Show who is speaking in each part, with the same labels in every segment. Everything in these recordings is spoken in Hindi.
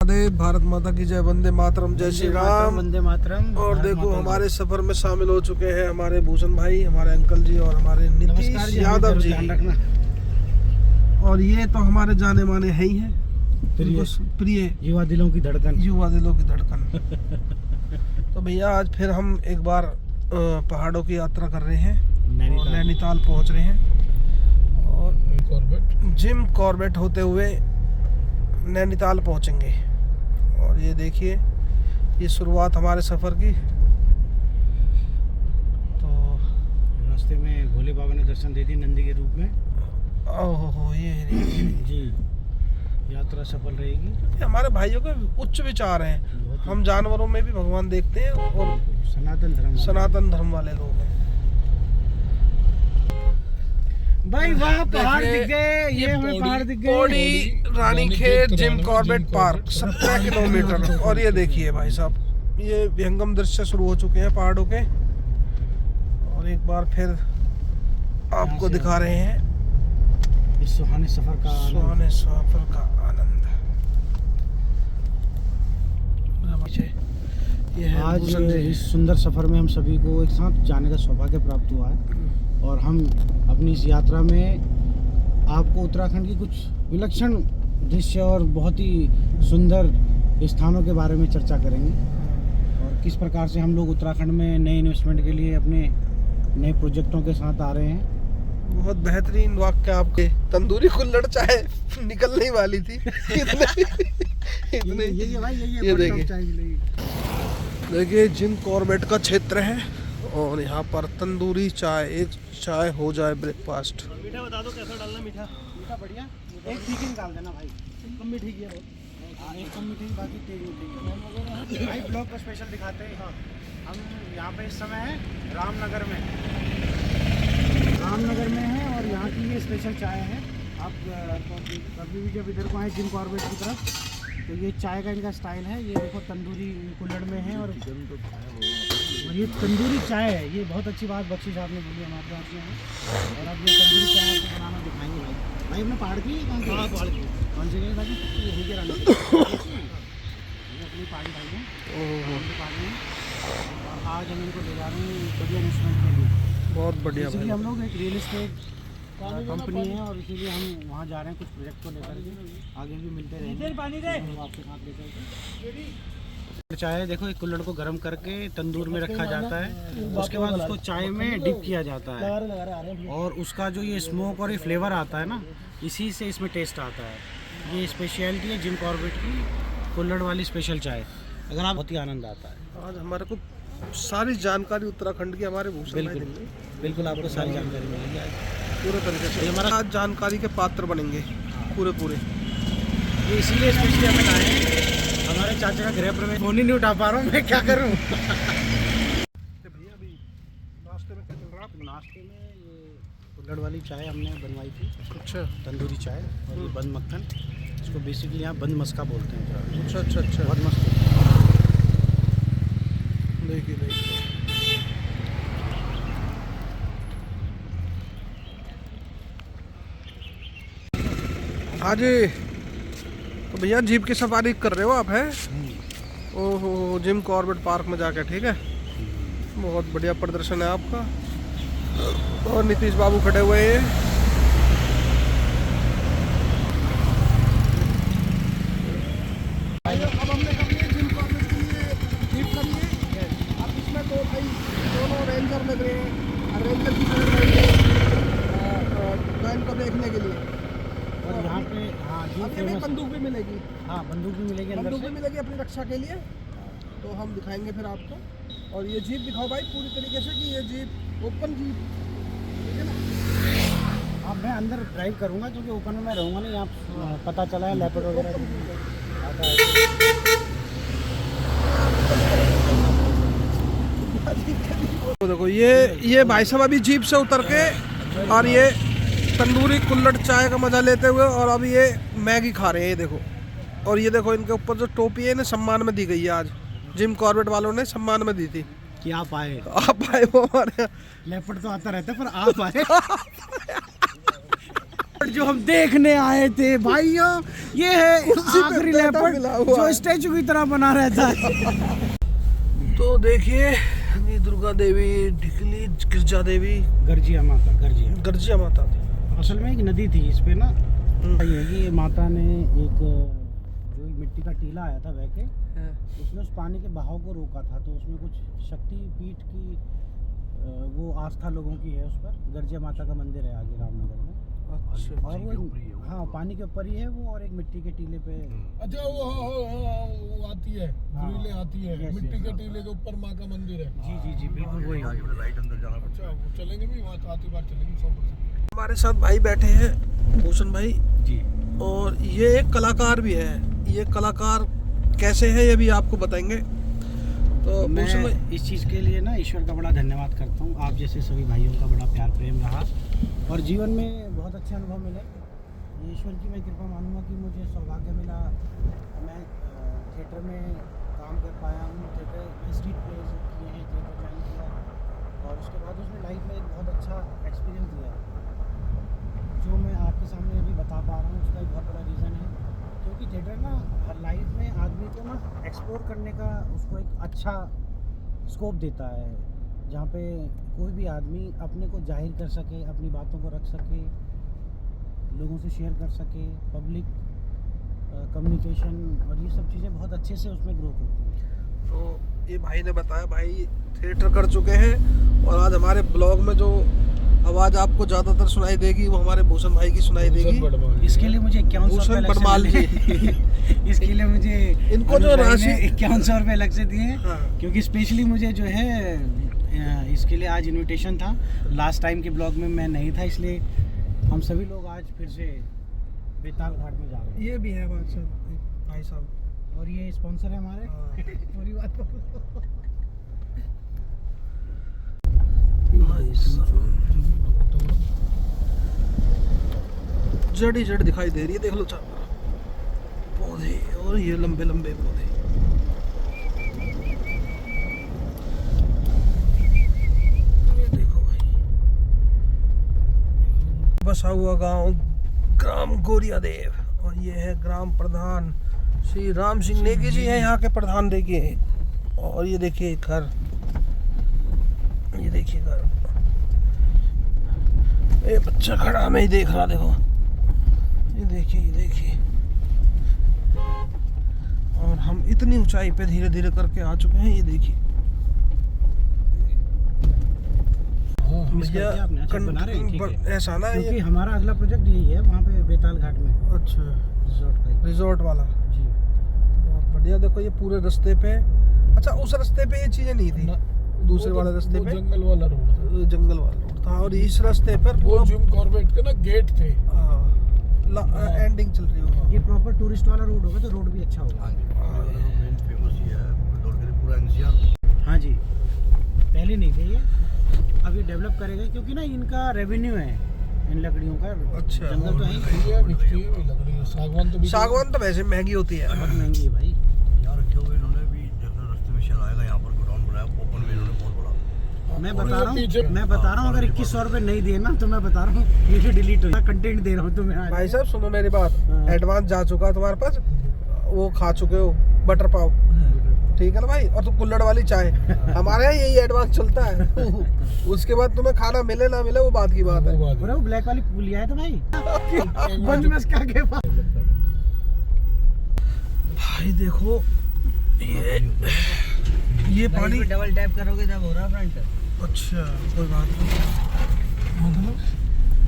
Speaker 1: महादेव, भारत माता की जय, वंदे मातरम, जय श्री राम,
Speaker 2: वंदे मातरम।
Speaker 1: और देखो हमारे सफर में शामिल हो चुके हैं हमारे भूषण भाई, हमारे अंकल जी और हमारे नीतीश यादव जी। और ये तो हमारे जाने माने है ही हैं, प्रिय
Speaker 2: युवा दिलों की धड़कन,
Speaker 1: युवा दिलों की धड़कन। तो भैया आज फिर हम एक बार पहाड़ों की यात्रा कर रहे हैं, नैनीताल पहुंच रहे हैं और जिम कॉर्बेट होते हुए नैनीताल पहुंचेंगे। और ये देखिए, ये शुरुआत हमारे सफ़र की। तो
Speaker 2: रास्ते में भोले बाबा ने दर्शन दे दी नंदी के रूप में।
Speaker 1: ओहो, ये
Speaker 2: जी, यात्रा सफल रहेगी।
Speaker 1: ये हमारे भाइयों के उच्च विचार हैं। हम जानवरों में भी भगवान देखते हैं और सनातन धर्म वाले लोग हैं
Speaker 2: भाई। वहाँ पहाड़ दिख गए, ये हमें पहाड़ दिख गए।
Speaker 1: Pauri Ranikhet Jim Corbett park 17 kilometre. और ये देखिए भाई साहब, ये विहंगम दृश्य शुरू हो चुके हैं पहाड़ों के। और एक बार फिर आपको दिखा रहे हैं
Speaker 2: इस सुहाने सफर का
Speaker 1: आनंद। ये है
Speaker 2: आज इस सुंदर सफर में हम सभी को एक साथ जाने का सौभाग्य प्राप्त हुआ है। और हम अपनी इस यात्रा में आपको उत्तराखंड की कुछ विलक्षण दृश्य और बहुत ही सुंदर स्थानों के बारे में चर्चा करेंगे, और किस प्रकार से हम लोग उत्तराखंड में नए इन्वेस्टमेंट के लिए अपने नए प्रोजेक्टों के साथ आ रहे हैं।
Speaker 1: बहुत बेहतरीन वाक्य आपके। तंदूरी कुल्हड़ चाय निकलने वाली थी। इतने ये देखिए जिम कॉर्बेट का क्षेत्र है और यहाँ पर तंदूरी चाय, एक चाय हो जाए ब्रेकफास्ट।
Speaker 2: मीठा बता दो कैसा डालना। मीठा बढ़िया, एक ठीक ही निकाल देना भाई। कम मीठी की है, एक कम मीठी, बाकी तेज मीठी। भाई ब्लॉग का स्पेशल दिखाते हैं। हाँ, हम यहाँ पे इस समय है रामनगर में है, और यहाँ की ये स्पेशल चाय है। आप कभी भी जब इधर को आए जिम कॉर्बेट की तरफ, तो ये चाय का इनका स्टाइल है। ये देखो तंदूरी कुल्हड़ में है, और ये तंदूरी चाय है। ये बहुत अच्छी बात बख्शी साहब ने बोली हमारे पास में। और अब ये तंदूरी चाय आपको बनाना दिखाएंगे भाई। भाई अपने पहाड़ की पहाड़ की कौन सी गई भाई? ये हो गया अपनी पहाड़ी भाई है पहाड़ी में। और आज हम इनको ले जा रहे हैं बढ़िया इन्वेस्टमेंट के लिए।
Speaker 1: बहुत बढ़िया भाई।
Speaker 2: हम लोग एक रियल एस्टेट कंपनी है, और इसीलिए हम वहाँ जा रहे हैं कुछ प्रोजेक्ट को लेकर के। आगे भी मिलते रहेंगे आपके साथ लेकर। चाय देखो, एक कुल्हड़ को गर्म करके तंदूर में रखा जाता है, उसके बाद उसको चाय में डिप किया जाता है, और उसका जो ये स्मोक और ये फ्लेवर आता है ना, इसी से इसमें टेस्ट आता है। ये स्पेशलिटी है जिम कॉर्बेट की कुल्हड़ वाली स्पेशल चाय। अगर आप बहुत ही आनंद आता है।
Speaker 1: आज हमारे को सारी जानकारी उत्तराखंड की हमारे भूषण भाई देंगे।
Speaker 2: बिल्कुल आपको सारी जानकारी मिलेगी आज
Speaker 1: पूरे तरीके से। हमारा आज जानकारी के पात्र बनेंगे पूरे।
Speaker 2: ये इसीलिए स्पेशली हमें लाए हैं। हमारे चाचा का गृह प्रवेश, फोन ही नहीं उठा पा रहा हूँ, मैं क्या करूँ।
Speaker 1: भैया अभी नाश्ते में क्या चल रहा है?
Speaker 2: नाश्ते में ये कुल्हड़ वाली चाय हमने बनवाई थी।
Speaker 1: अच्छा,
Speaker 2: तंदूरी चाय और ये बंद मक्खन, इसको बेसिकली यहाँ बंद मस्का बोलते हैं।
Speaker 1: अच्छा,
Speaker 2: बहुत मस्त।
Speaker 1: देखिए हाँ जी। तो भैया जीप की सवारी कर रहे हो आप, हैं? ओहो, जिम कॉर्बेट पार्क में जाके, ठीक है। बहुत बढ़िया प्रदर्शन है आपका। और नीतीश बाबू खड़े हुए हैं। अब हमने कर लिए जिम कॉर्बेट के लिए जीप कर लिए। अब इसमें तो भाई दोनों रेंजर लग रहे हैं, रेंजर की वैन को देखने के लिए।
Speaker 2: और यहाँ पे
Speaker 1: अब बंदूक भी मिलेगी।
Speaker 2: हाँ, बंदूक भी मिलेगी,
Speaker 1: बंदूक भी मिलेगी अपनी रक्षा के लिए। तो हम दिखाएंगे फिर आपको। और ये जीप दिखाओ भाई पूरी तरीके से कि ये जीप ओपन जीप, ठीक है ना।
Speaker 2: हाँ, मैं अंदर ड्राइव करूँगा क्योंकि ओपन में मैं रहूँगा नहीं। यहाँ पता चला है लेपर्ड वगैरह आता है।
Speaker 1: तो देखो ये भाई साहब अभी जीप से उतर के और ये तंदूरी कुल्हड़ चाय का मजा लेते हुए, और अब ये मैगी खा रहे हैं। ये देखो, और ये देखो इनके ऊपर जो टोपी है, इन्हें सम्मान में दी गई है। आज जिम कॉर्बेट वालों ने सम्मान में दी थी
Speaker 2: कि आप आए
Speaker 1: वो हमारे।
Speaker 2: लेपर्ड तो आता रहता है, पर आप आए। लेपर्ड जो हम देखने आए थे भाइयों, ये है आखिरी लेपर्ड जो स्टैचू की तरह बना रहता है।
Speaker 1: तो देखिए ये दुर्गा देवी, ढिकली गिरजा देवी,
Speaker 2: गर्जिया माता,
Speaker 1: गर्जिया माता थी।
Speaker 2: असल में एक नदी थी इस पे ना, ये माता ने एक जो मिट्टी का टीला आया था बह के, उसने उस पानी के बहाव को रोका था, तो उसमें कुछ शक्ति पीठ की वो आस्था लोगों की है उस पर। गर्जिया माता का मंदिर है आगे रामनगर में।
Speaker 1: अच्छा,
Speaker 2: और वो हाँ पानी के ऊपर ही है वो, और एक मिट्टी के टीले पे।
Speaker 3: अच्छा वो आती है, ग्रिलें आती है, मिट्टी के टीले के ऊपर माँ का मंदिर है।
Speaker 2: जी बिल्कुल वही।
Speaker 3: राइट अंदर जाना। अच्छा वो चलेंगे भी वहाँ, आती बार चलेंगे 100%।
Speaker 1: हमारे साथ भाई बैठे हैं, भूषण भाई
Speaker 2: जी,
Speaker 1: और ये एक कलाकार भी है। ये कलाकार कैसे है ये भी आपको बताएंगे। तो
Speaker 2: मैं
Speaker 1: भूषण भाई,
Speaker 2: इस चीज़ के लिए ना ईश्वर का बड़ा धन्यवाद करता हूँ। आप जैसे सभी भाइयों का बड़ा प्यार प्रेम रहा और जीवन में बहुत अच्छे अनुभव मिले। ये ईश्वर की मैं कृपा मानूंगा कि मुझे सौभाग्य मिला, मैं थिएटर में काम कर पाया हूँ। थिएटर में स्ट्रीट प्लेज किए हैं, थिएटर ज्वाइन किया, और उसके बाद उसने लाइफ में एक बहुत अच्छा एक्सपीरियंस दिया जो मैं आपके सामने अभी बता पा रहा हूँ। उसका एक बहुत बड़ा रीज़न है क्योंकि थिएटर ना लाइफ में आदमी को ना एक्सप्लोर करने का उसको एक अच्छा स्कोप देता है, जहाँ पे कोई भी आदमी अपने को जाहिर कर सके, अपनी बातों को रख सके, लोगों से शेयर कर सके, पब्लिक कम्युनिकेशन और ये सब चीज़ें बहुत अच्छे से उसमें ग्रोथ होती है।
Speaker 1: तो ये भाई ने बताया, भाई थिएटर कर चुके हैं और आज हमारे ब्लॉग में जो आवाज़ आपको ज़्यादातर सुनाई देगी वो हमारे भूषण भाई की सुनाई देगी।
Speaker 2: इसके लिए मुझे 5100 रुपये इसके लिए मुझे
Speaker 1: इनको जो राशि
Speaker 2: 5100 रुपये अलग से दिए,
Speaker 1: हाँ।
Speaker 2: क्योंकि स्पेशली मुझे जो है इसके लिए आज इनविटेशन था। लास्ट टाइम के ब्लॉग में मैं नहीं था, इसलिए हम सभी लोग आज फिर से बेताल घाट में जा रहे हैं।
Speaker 1: ये भी है भाई साहब,
Speaker 2: और ये स्पॉन्सर है हमारे। पूरी बात
Speaker 1: जड़ी जड़ दिखाई दे रही है, देख लो चारों पौधे और ये लंबे लंबे पौधे। ये देखो भाई, बसा हुआ गांव ग्राम गोरिया देव, और ये है ग्राम प्रधान श्री राम सिंह नेगी जी है यहाँ के प्रधान। देखिए, और ये देखिए घर, ये देखिए घर, ये बच्चा खड़ा मैं ही देख रहा, देखो ये देखिए, ये देखिए। और हम इतनी ऊंचाई पे धीरे धीरे करके आ चुके हैं, ये देखिए।
Speaker 2: बना रहे हैं,
Speaker 1: ऐसा ना,
Speaker 2: क्योंकि हमारा अगला प्रोजेक्ट यही है वहाँ पे बेताल घाट में।
Speaker 1: अच्छा,
Speaker 2: रिजॉर्ट का,
Speaker 1: रिजॉर्ट वाला
Speaker 2: जी,
Speaker 1: बहुत बढ़िया। देखो ये पूरे रास्ते पे, अच्छा उस रास्ते पे ये चीजें नहीं थी, दूसरे वाले रास्ते पे
Speaker 3: जंगल वाला रोड
Speaker 1: था, और इस रास्ते पर
Speaker 3: वो जिम कॉर्बेट के ना गेट थे।
Speaker 1: एंडिंग चल रही होगा।
Speaker 2: ये प्रॉपर टूरिस्ट वाला रोड होगा तो रोड भी अच्छा होगा। हाँ जी, पहले नहीं थे ये, अब ये डेवलप करेगा क्योंकि ना इनका रेवेन्यू है इन लकड़ियों का।
Speaker 1: अच्छा,
Speaker 2: जंगल तो है ही,
Speaker 3: सागवान तो
Speaker 1: सागवान तो वैसे महंगी होती है,
Speaker 2: बहुत महंगी है भाई।
Speaker 4: यहाँ रखे हुए इन्होंने भी, जैसे रास्ते में शायद आएगा यहाँ पर गोडाउन बनाया ओपन में इन्होंने बहुत बड़ा।
Speaker 2: मैं बता रहा हूँ अगर 2100 रुपये नहीं दिए ना तो मैं बता रहा हूँ वीडियो डिलीट हो, कंटेंट दे रहा हूँ तुम्हें।
Speaker 1: भाई साहब सुनो मेरी बात,
Speaker 2: हाँ।
Speaker 1: एडवांस जा चुका है तुम्हारे पास, वो खा चुके हो बटर पाव, ठीक है ना भाई, और तो कुल्हड़ वाली चाय, हमारे यहाँ यही एडवांस चलता है। उसके बाद तुम्हें खाना मिले ना मिले वो बात की बात है।
Speaker 2: वो ब्लैक वाली लिया है तो भाई
Speaker 1: भाई देखो ये पानी
Speaker 2: डबल टैप करोगे तब हो रहा फ्रंट।
Speaker 1: अच्छा कोई बात नहीं, मतलब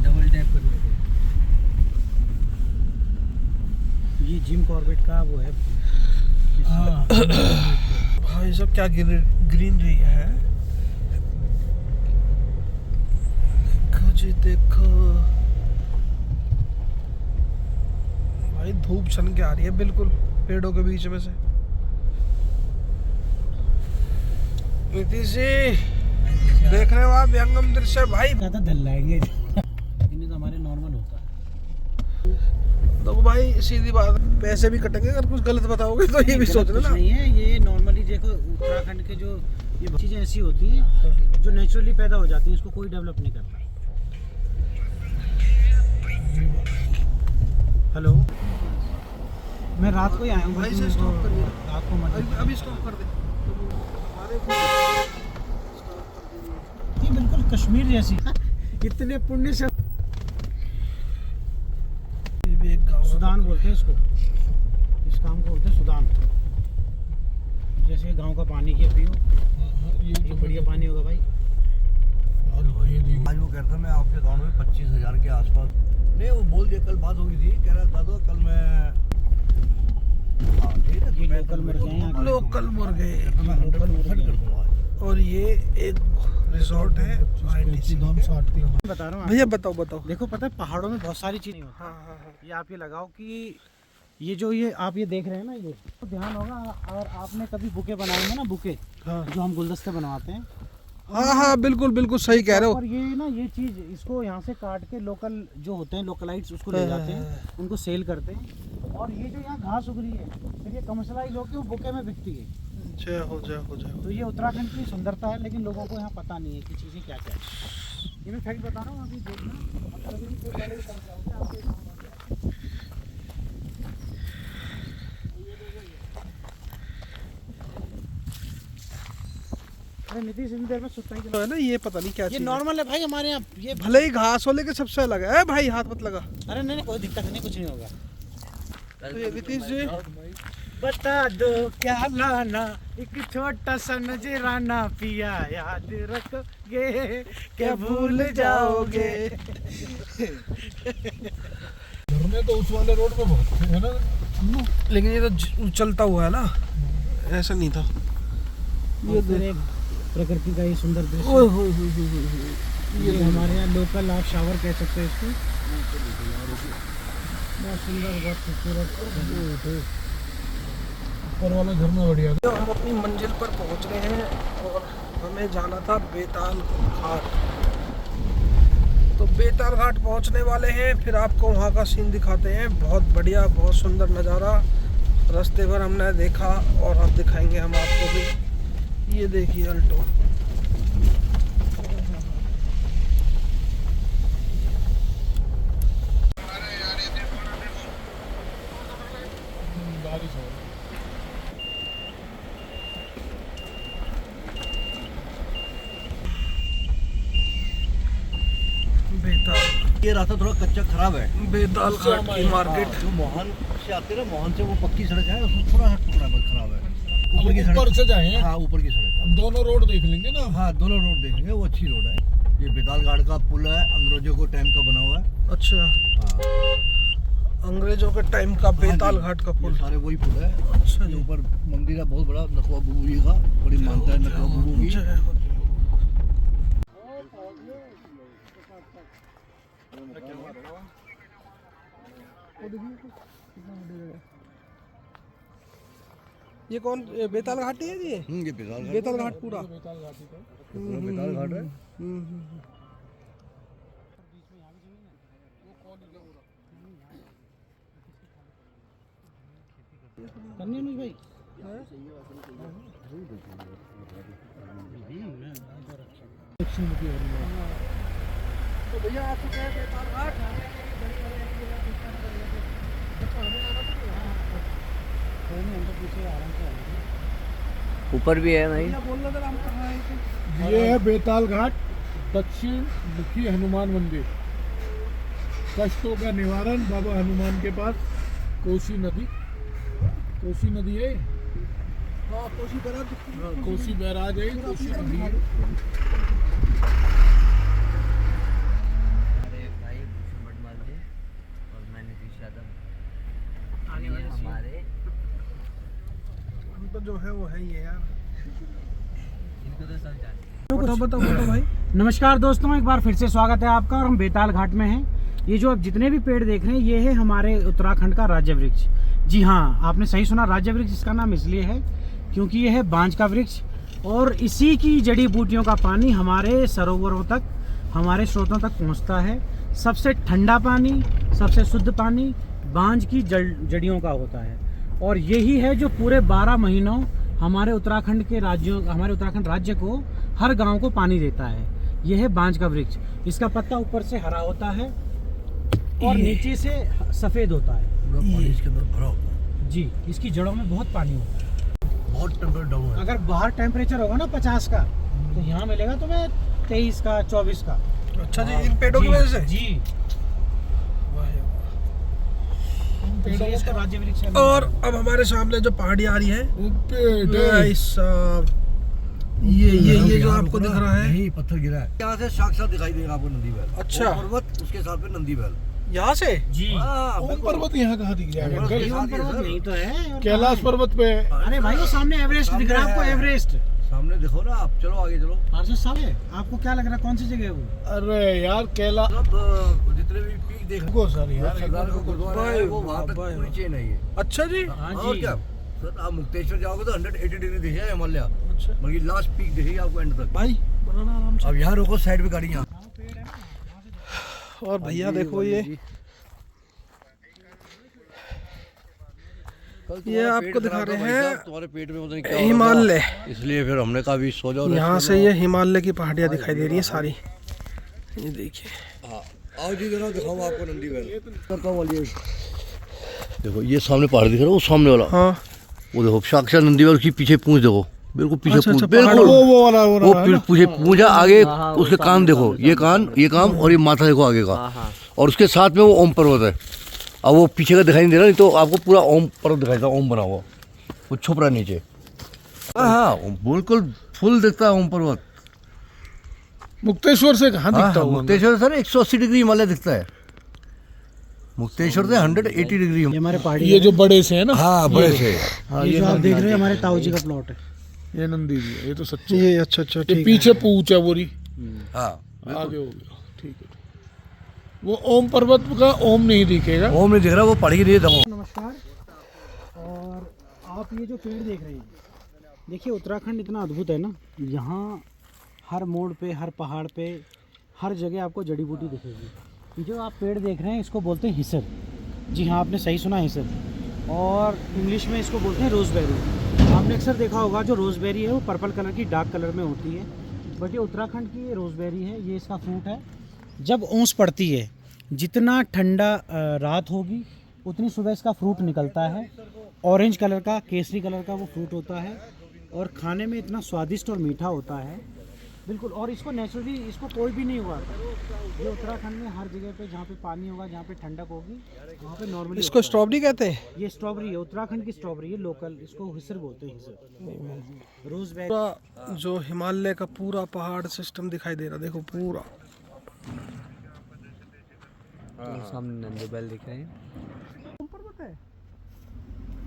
Speaker 2: डबल टैप करोगे। ये जिम कॉर्बेट का वो है।
Speaker 1: भाई सब क्या ग्रीनरी है, देखो जी देखो भाई, धूप छन के आ रही है बिल्कुल पेड़ों के बीच में से। नीतीश जी देख रहे हो आप व्यंगम दृश्य भाई,
Speaker 2: ज्यादा दल लाएंगे इन्हें तो हमारे नॉर्मल होता है।
Speaker 1: तो भाई सीधी बात, पैसे भी कटेंगे अगर कुछ गलत बताओगे तो ये भी सोचना ना।
Speaker 2: नहीं है, ये नॉर्मली देखो उत्तराखंड के जो ये चीजें ऐसी होती हैं जो नेचुरली पैदा हो जाती हैं, इसको कोई डेवलप नहीं करता। हेलो, मैं रात को ही आया हूँ
Speaker 1: भाई से स्टॉप करिए,
Speaker 2: रात को मत
Speaker 1: अभी स्टॉप कर दे।
Speaker 2: ये बिल्कुल कश्मीर जैसी इतने पुण्य से।
Speaker 1: ये भी एक गाँव
Speaker 2: सुदान बोलते हैं इसको, इस काम को बोलते हैं सुदान। जैसे गांव का पानी ये पियो, ये बढ़िया पानी होगा भाई।
Speaker 4: आज वो कहता मैं आपके अकाउंट में 25,000 के आसपास, नहीं वो बोल दिया, कल बात हो गई थी, कह रहा दादा कल मैं ठीक है,
Speaker 2: ये
Speaker 4: मैं
Speaker 2: लोकल मुर्गे हैं यहाँ के।
Speaker 1: लोकल मुर्गे।
Speaker 4: मैं 100% कर दूंगा आज।
Speaker 1: और ये एक रिजॉर्ट है ITC
Speaker 3: दाम 60 की
Speaker 2: बता रहा हूँ
Speaker 1: भैया बताओ बताओ।
Speaker 2: देखो, पता है पहाड़ों में बहुत सारी चीजें होती
Speaker 1: हाँ हाँ हाँ।
Speaker 2: हैं। ये आप ये लगाओ कि ये जो ये आप ये देख रहे हैं ना, ये तो ध्यान होगा। और आपने कभी बुके बनाए हैं ना, बुके
Speaker 1: हाँ
Speaker 2: जो हम गुलदस्ते बनवाते हैं,
Speaker 1: हाँ हाँ बिल्कुल बिल्कुल सही कह रहे हो।
Speaker 2: और ये ना ये चीज़ इसको यहाँ से काट के लोकल जो होते हैं लोकलाइट्स उसको ले जाते हैं, उनको सेल करते हैं। और ये जो यहाँ घास उग रही है, फिर ये कमर्शलाइज होकर वो बुके में बिकती है।
Speaker 1: जय हो जय हो जय हो।
Speaker 2: तो ये उत्तराखंड की सुंदरता है, लेकिन लोगों को यहाँ पता नहीं है कि चीज़ें क्या क्या है। ये मैं फैक्ट बता रहा हूँ, अभी देखना। अरे नीतीश इतनी देर में सुनता ही
Speaker 1: है ना, ये पता नहीं क्या
Speaker 2: ये
Speaker 1: चीज़ है।
Speaker 2: नॉर्मल है भाई हमारे यहाँ। ये
Speaker 1: भले ही घास हो लेके सबसे अलग है। भाई हाथ मत लगा।
Speaker 2: अरे नहीं कोई दिक्कत नहीं, कुछ नहीं होगा।
Speaker 1: तो ये नीतीश जी
Speaker 2: बता दो क्या लाना, एक छोटा सा नजराना पिया, याद रखोगे क्या भूल जाओगे।
Speaker 3: झरने तो उस वाले रोड पे बहुत थे, है ना।
Speaker 1: लेकिन ये तो चलता हुआ है ना, ऐसा नहीं था।
Speaker 2: ये एक प्रकृति का ये सुंदर
Speaker 1: ओए
Speaker 2: दृश्य।
Speaker 1: होए होए होए होए।
Speaker 2: ये हमारे यहाँ लोकल आप शावर कह सकते हैं इसको। बहुत सुंदर, बहुत खूबसूरत।
Speaker 3: ऊपर वाला झरना बढ़िया था।
Speaker 1: तो हम अपनी मंजिल पर पहुंच रहे हैं और हमें जाना था बेताल घाट। तो बेताल घाट पहुंचने वाले हैं, फिर आपको वहां का सीन दिखाते हैं। बहुत बढ़िया, बहुत सुंदर नज़ारा रास्ते भर हमने देखा और अब दिखाएंगे हम आपको भी। ये देखिए अल्टो।
Speaker 3: बारिश हो
Speaker 1: बेताल,
Speaker 4: ये रास्ता थोड़ा कच्चा खराब है।
Speaker 1: बेताल घाट की मार्केट।
Speaker 4: जो मोहन से आते हैं ना, मोहन से वो पक्की सड़क है, उसमें थोड़ा सा टुकड़ा बहुत खराब है। ऊपर की
Speaker 3: ऊपर
Speaker 4: सड़क,
Speaker 3: से जाए।
Speaker 4: हाँ ऊपर की सड़क।
Speaker 3: हम दोनों रोड देख लेंगे ना।
Speaker 4: हाँ दोनों रोड देखेंगे, वो अच्छी रोड है। ये बेताल घाट का पुल है, अंग्रेजों को टाइम का बना हुआ है।
Speaker 1: अच्छा,
Speaker 4: हाँ
Speaker 1: अंग्रेजों के टाइम का बेताल
Speaker 4: हाँ जी,
Speaker 1: घाट का
Speaker 4: ये
Speaker 1: पुल।
Speaker 4: सारे वही पुल है।
Speaker 1: अच्छा
Speaker 4: ये
Speaker 1: जी।
Speaker 4: ऊपर मंदिर है बहुत बड़ा, नकवा बुबू का, बड़ी मानता है नकवा बुबू की।
Speaker 1: जय हो। ये कौन बेताल घाट ही है जी?
Speaker 4: ये बेताल घाट,
Speaker 1: बेताल घाट पूरा।
Speaker 4: पूरा बेताल घाट है।
Speaker 2: करनी है भाई।
Speaker 1: तो भैया आ चुके हैं बेताल घाट।
Speaker 5: ऊपर भी है नहीं।
Speaker 1: भैया बोलना जरा, हम कहाँ आए थे?
Speaker 3: ये है बेताल घाट, दक्षिण मुखी हनुमान मंदिर। कष्टों का निवारण बाबा हनुमान के पास। कोसी नदी है।
Speaker 1: हाँ, कोसी बैराज दिखती है।
Speaker 3: कोसी बैराज है, कोसी नदी है।
Speaker 5: अरे भाई भूषण भटमाल जी और मैं नीतीश यादव आने वाले हमारे
Speaker 1: हम तो जो है वो है ही है यार।
Speaker 5: इनको तो सब जानते
Speaker 1: बताओ बताओ बताओ भाई।
Speaker 2: नमस्कार दोस्तों, एक बार फिर से स्वागत है आपका। और हम बेताल घाट में हैं। ये जो आप जितने भी पेड़ देख रहे हैं, ये है हमारे उत्तराखंड का राज्य वृक्ष। जी हाँ, आपने सही सुना, राज्य वृक्ष। इसका नाम इसलिए है क्योंकि ये है बांज का वृक्ष, और इसी की जड़ी बूटियों का पानी हमारे सरोवरों तक, हमारे स्रोतों तक पहुंचता है। सबसे ठंडा पानी, सबसे शुद्ध पानी बांज की जड़ियों का होता है। और यही है जो पूरे 12 महीनों हमारे उत्तराखंड के राज्यों, हमारे उत्तराखंड राज्य को, हर गांव को पानी देता है। यह है बांज का वृक्ष। इसका पत्ता ऊपर से हरा होता है और
Speaker 1: ये-
Speaker 2: नीचे से सफ़ेद होता है।
Speaker 4: पूरा पानी इसके अंदर भरा होता है,
Speaker 2: जी, इसकी जड़ों में बहुत पानी होता है।
Speaker 4: बहुत टेम्परेचर डाउन है।
Speaker 2: अगर बाहर टेम्परेचर होगा ना 50 का, तो यहाँ मिलेगा तुम्हें 23 का, 24 का।
Speaker 1: अच्छा जी, इन पेड़ों की वजह से।
Speaker 2: जी, इसलिए इसको राज्य वृक्ष है।
Speaker 1: और अब हमारे सामने जो पहाड़ी आ रही है,
Speaker 3: पेड़ है।
Speaker 1: भाई साहब, ये जो आपको दिख रहा है,
Speaker 4: यही पत्थर गिरा है, यहाँ से साक्षात दिखाई देगा आपको नंदी बैल।
Speaker 1: अच्छा।
Speaker 4: वो पर्वत, उसके साथ में नंदी बैल।
Speaker 1: यहाँ से।
Speaker 2: जी,
Speaker 4: हाँ,
Speaker 3: ओम
Speaker 4: बिल्कुल।
Speaker 3: पर्वत यहाँ कहाँ दिख जाएगा
Speaker 4: पर्वत
Speaker 3: अंकल?
Speaker 4: के साथ ही है,
Speaker 2: पर्वत
Speaker 4: सर।
Speaker 2: नहीं तो है और
Speaker 3: कैलाश
Speaker 2: कहाँ
Speaker 3: पर्वत पे है।
Speaker 2: है? अरे भाई वो सामने एवरेस्ट दिख रहा है आपको,
Speaker 4: सामने है।
Speaker 2: एवरेस्ट।
Speaker 4: सामने देखो ना आप, चलो आगे चलो।
Speaker 2: पार्षद साहब है, आपको क्या लग रहा है कौन सी जगह है वो?
Speaker 3: अरे यार कैलाश
Speaker 4: सब जितने भी पीक देख
Speaker 3: को सर यार
Speaker 4: सरदार का गुरुद्वारा है, वो वहाँ तक
Speaker 1: भाई,
Speaker 4: पूरी चेन है ये।
Speaker 1: अच्छा जी।
Speaker 2: हाँ
Speaker 4: और
Speaker 2: जी।
Speaker 4: क्या सर, आप मुक्तेश्वर जाओगे तो 180 डिग्री दिखेगा हिमालय,
Speaker 1: अच्छा
Speaker 4: बाकी लास्ट पीक दिखेगी आपको एंड तक।
Speaker 1: भाई, बनाना आराम से।
Speaker 4: अब यहाँ रोको, साइड पे गाड़ी यहाँ।
Speaker 1: और भैया देखो ये आपको दिखा रहे हैं
Speaker 4: तुम्हारे पेट में पता नहीं क्या
Speaker 1: हिमालय।
Speaker 4: हो रहा था, इसलिए फिर हमने कहा भी सो जाओ।
Speaker 1: यहाँ से ये हिमालय की पहाड़ियाँ दिखाई दे रही है सारी, ये देखिए।
Speaker 4: हाँ, आओ जी जरा दिखाओ आपको नंदी बैल। देखो ये सामने पहाड़ दिख रहा है, वो सामने वाला,
Speaker 1: हाँ,
Speaker 4: वो देखो साक्षात नंदी बैल, उसकी पीछे पूंछ देखो, बिल्कुल पीछे
Speaker 1: अच्छा,
Speaker 4: पूंछ,
Speaker 1: अच्छा, पहाड़
Speaker 4: बिल्कुल
Speaker 3: वो वाला हो
Speaker 4: वो
Speaker 3: रहा है ना?
Speaker 4: पीछे पूंछ है, आगे उसके कान देखो, ये कान, ये काम और ये माथा देखो आगे का, और उसके साथ में वो ओम पर्वत है। अब वो पीछे का दिखाई नहीं दे रहा, नहीं तो आपको पूरा ओम पर्वत दिखाई देता, ओम बना हुआ, वो छुप रहा है नीचे। हाँ, बिल्कुल फुल दिखता है ओम पर्वत।
Speaker 3: मुक्तेश्वर से कहाँ दिखता होगा?
Speaker 4: मुक्तेश्वर सर 180 डिग्री हिमालय दिखता है, मुक्तेश्वर से 180 डिग्री।
Speaker 2: ये हमारे पहाड़ी
Speaker 3: ये जो बड़े से है ना?
Speaker 4: हाँ, बड़े से।
Speaker 3: हाँ,
Speaker 2: ये जो आप देख रहे हैं हमारे ताऊ जी का प्लॉट है।
Speaker 3: ये नंदी जी है, ये तो सच्ची
Speaker 1: ये अच्छा अच्छा
Speaker 3: ये
Speaker 1: ठीक है।
Speaker 3: पीछे पूछ है बोरी,
Speaker 4: हाँ,
Speaker 3: आगे हो गया, ठीक है। वो ओम पर्वत का ओम नहीं दिखेगा।
Speaker 4: ओम नहीं दिख रहा, वो पड़ ही नहीं है, देखो।
Speaker 2: नमस्कार। और आप ये जो पेड़ देख रहे हैं, देखिए उत्तराखंड इतना अद्भुत है ना, यहाँ हर मोड़ पे, हर पहाड़ पे, हर जगह आपको जड़ी बूटी दिखेगी। ये जो आप पेड़ देख रहे हैं इसको बोलते हैं हिसर। जी हाँ, आपने सही सुना, हिसर। और इंग्लिश में इसको बोलते हैं रोज़बेरी। आपने अक्सर देखा होगा जो रोज़बेरी है वो पर्पल कलर की, डार्क कलर में होती है, बट ये उत्तराखंड की ये रोज़बेरी है। ये इसका फ्रूट है। जब ओस पड़ती है, जितना ठंडा रात होगी उतनी सुबह इसका फ्रूट निकलता है। ऑरेंज कलर का, केसरी कलर का वो फ्रूट होता है और खाने में इतना स्वादिष्ट और मीठा होता है, बिल्कुल। और इसको नेचुरली, इसको कोई भी नहीं उगाता। ये उत्तराखंड में हर जगह पे जहाँ पे पानी होगा, जहाँ पे ठंडक होगी, वहाँ पे नॉर्मली
Speaker 1: इसको स्ट्रॉबेरी कहते हैं।
Speaker 2: ये स्ट्रॉबेरी है, उत्तराखंड की स्ट्रॉबेरी है, लोकल। इसको हिसर बोलते हैं, हिसर। रोज़बेरी।
Speaker 1: पूरा जो हिमालय का पूरा पहाड़ सिस्टम दिखाई दे रहा, देखो पूरा।
Speaker 5: सामने नंदी बैल दिख रहे हैं।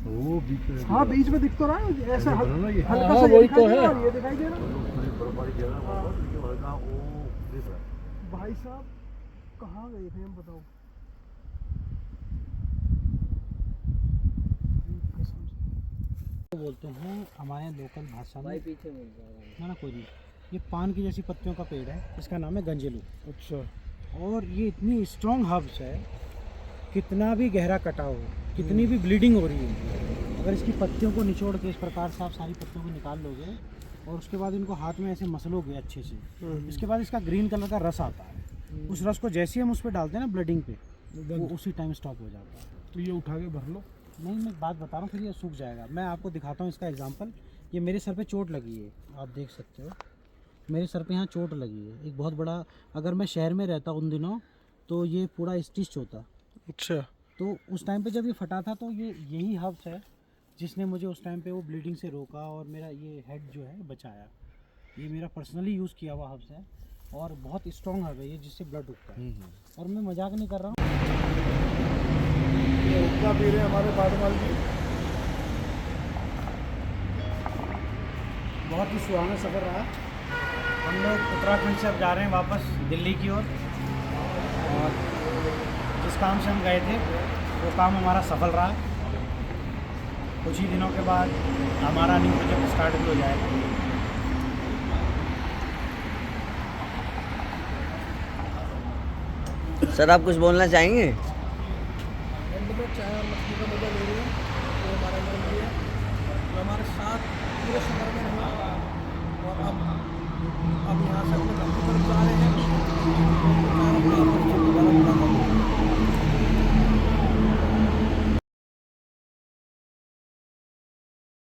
Speaker 4: वो बीच में
Speaker 1: हाँ, बीच में दिख तो रहा है ऐसा हल्का
Speaker 3: हाँ,
Speaker 1: सा,
Speaker 3: वही तो है।
Speaker 1: ये दिखाई दे रहा। भाई साहब कहाँ गए थे हम, बताओ।
Speaker 2: बोलते हैं हमारे यहाँ लोकल भाषा में।
Speaker 5: पीछे मिल जाएगा।
Speaker 2: ना ना, कोई नहीं। ये पान की जैसी पत्तियों का पेड़ है, इसका नाम है गंजेलू।
Speaker 3: अच्छा,
Speaker 2: और ये इतनी स्ट्रॉन्ग हर्ब्स है, कितना भी गहरा कटाव हो, कितनी भी ब्लीडिंग हो रही है, अगर इसकी पत्तियों को निचोड़ के इस प्रकार से आप सारी पत्तियों को निकाल लोगे और उसके बाद इनको हाथ में ऐसे मसलोगे अच्छे से, इसके बाद इसका ग्रीन कलर का रस आता है। उस रस को जैसे ही हम उस पर डालते हैं ना ब्लीडिंग पे, वो उसी टाइम स्टॉप हो जाता है।
Speaker 3: तो ये उठा के भर लो।
Speaker 2: नहीं, मैं बात बता रहा हूँ, फिर ये सूख जाएगा। मैं आपको दिखाता हूँ इसका एग्जांपल। ये मेरे सर पे चोट लगी है, आप देख सकते हो, मेरे सर पे यहाँ चोट लगी है, एक बहुत बड़ा। अगर मैं शहर में रहता उन दिनों तो ये पूरा स्टिच होता।
Speaker 1: अच्छा,
Speaker 2: तो उस टाइम पे जब ये फटा था तो ये यही हर्ब्स है जिसने मुझे उस टाइम पे वो ब्लीडिंग से रोका और मेरा ये हेड जो है बचाया। ये मेरा पर्सनली यूज़ किया हुआ हर्ब्स है और बहुत स्ट्रॉन्ग हर्ब है ये, जिससे ब्लड रुकता है। और मैं मजाक नहीं कर रहा हूँ।
Speaker 3: ये हुक्का पी रहे हैं हमारे बाटमाल जी।
Speaker 2: बहुत ही सुहाना सफ़र रहा। हम लोग उत्तराखंड से अब जा रहे हैं वापस दिल्ली की ओर, और जिस काम से हम गए थे वो काम हमारा सफल रहा। कुछ ही दिनों के बाद हमारा न्यू प्रोजेक्ट स्टार्ट भी हो जाएगा।
Speaker 5: सर आप कुछ बोलना चाहेंगे?
Speaker 1: एंड में चाय और मछली का मजा ले रहे